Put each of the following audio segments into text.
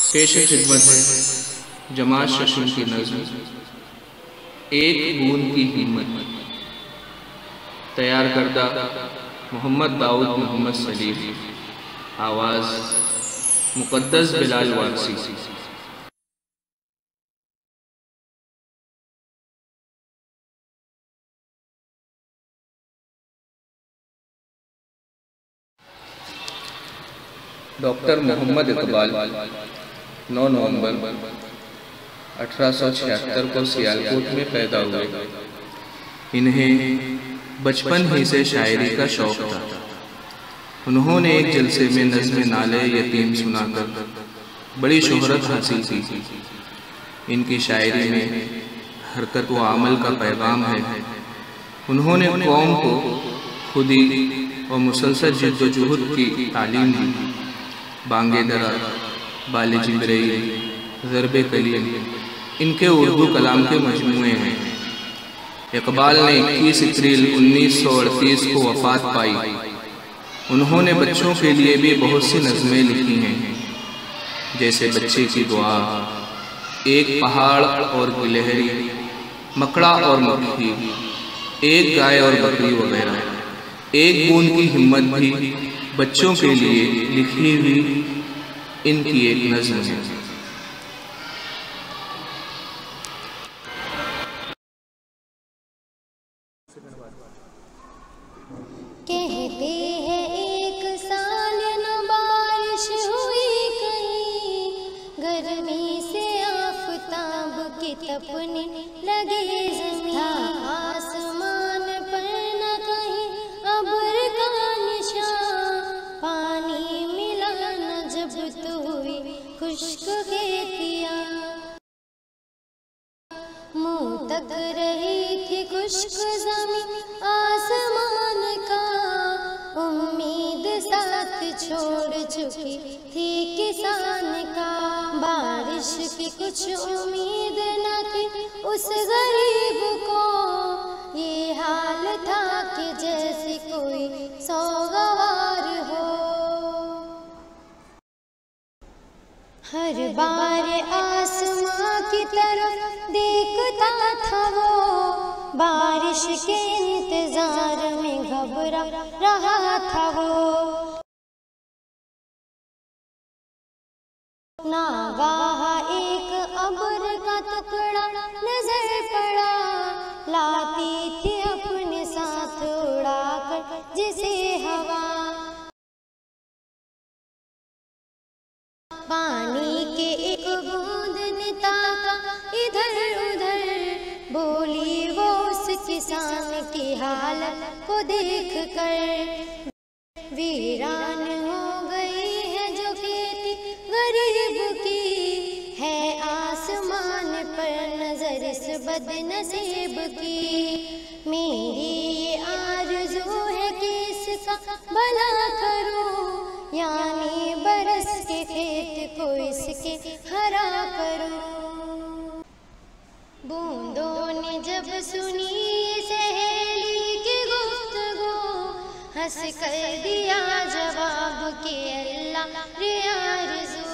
पेश खिदमत है जमात शशुन की नज़्म एक बूंद की हिम्मत, तैयार करदा मोहम्मद दाऊद मोहम्मद सलीम, आवाज़ मुक़द्दस बिलाल वारसी। डॉक्टर मोहम्मद इकबाल 9 नवंबर 1876 को सियालकोट में पैदा हुए। इन्हें बचपन ही से शायरी का शौक था। उन्होंने एक जलसे में नज़्म नाले यतीम सुनाकर बड़ी शोहरत हासिल की। इनकी शायरी में हरकत व अमल का पैगाम है। उन्होंने कौम को खुदी और मुसलसल जिद्दोजहद की तालीम दी। बांगे दरा, बाले जिब्राइल, ज़रबे कलीम इनके उर्दू कलाम के मजमूए हैं। इकबाल ने 21 अप्रैल 1938 को वफ़ात पाई। उन्होंने बच्चों के लिए भी बहुत सी नज़में लिखी हैं, जैसे बच्चे की दुआ, एक पहाड़ और गिलहरी, मकड़ा और मक्खी, एक गाय और बकरी वगैरह। एक बूंद की हिम्मत भी बच्चों के लिए लिखी हुई इनकी एक नज़्म है। कहते हैं एक साल न बारिश हुई कहीं, गर्मी से आफताब के तपने लगे ज़मीन। आसमान पर न कहीं अब्र का निशान, पानी मिला न जब तो हुई खुश्क खेतियाँ। मुँह तक रही थी खुश्क ज़मीन आसमान का, उम्मीद साथ छोड़ चुकी थी किसान का। बारिश की कुछ उम्मीद न थी उस गरीब को, ये हाल था कि जैसे कोई सौगवार हो। हर बार आसमां की तरफ देखता था वो, बारिश के इंतजार में घबरा रहा था वो। नागाह एक अब्र का टुकड़ा नजर पड़ा, लाती थी अपने साथ उड़ाकर जिसे हवा। पानी के एक बूंद ने ताका इधर उधर, बोली वो उस किसान की हालत को देख कर। वीरान हो गई है जो खेती गरीब की, है आसमान पर नजर इस बदनसीब की। मेरी ये आरज़ू है कि इसका भला करूं, यानी बरस के खेत को इसके हरा करूं। बूंदों ने जब सुनी सहेली की गुफ्तगू, हंस कर दिया जवाब कि अल्लाह रे आरज़ू।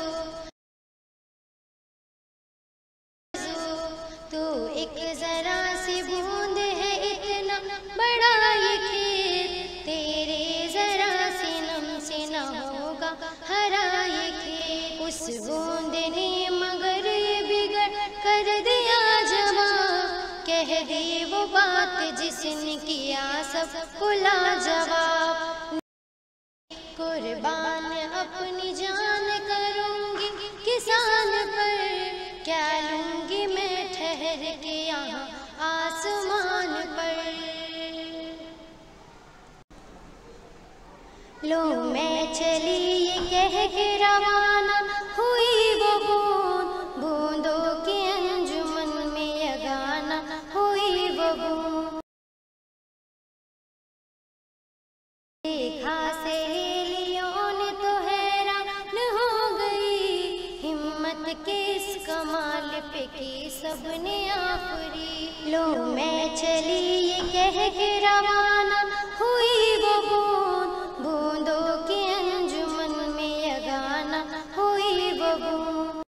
तू एक जरा सी बूंद है इतना बड़ा ये खेत, तेरे जरा सी नम से न होगा हरा ये खेत। उस बूंद ने मगर ये बिगड़ कर दिया जवां, कह दी वो बात जिसने किया सबको लाजवाब। कुर्बान अपनी जान करूंगी किसान पर, क्या लूंगी मैं ठहर के यहाँ आसमान पर। लो मैं चली ये कह के रवाना हुई वो बूंद, बूंदों की अंजुमन में ये गाना हुई वो बूंद। देखा सहेलियों ने तो हैरान हो गई, हिम्मत के इस कमाल पे की सबने आफरी। लो मैं चली ये कह के रवाना हुई वो बूंद, बूंदों की अंजुमन में ये गाना हुई वो बूंद।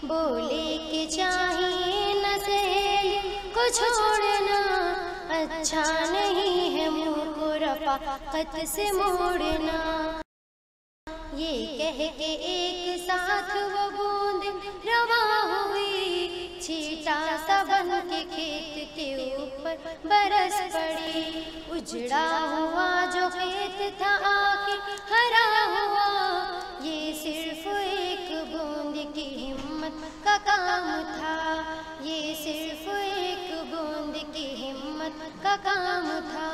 बोले कि चाहिए न सहेली को छोड़ना, अच्छा नहीं है मुँह को रफ़ाक़त से मोड़ना। ये कह के एक साथ वो बूंद रवा हुई, छीटा सा बन के खेत के ऊपर बरस पड़ी। उजड़ा हुआ जो खेत था आखिर हरा हुआ, ये सिर्फ एक बूंद की हिम्मत का काम था, ये सिर्फ एक बूंद की हिम्मत का काम था।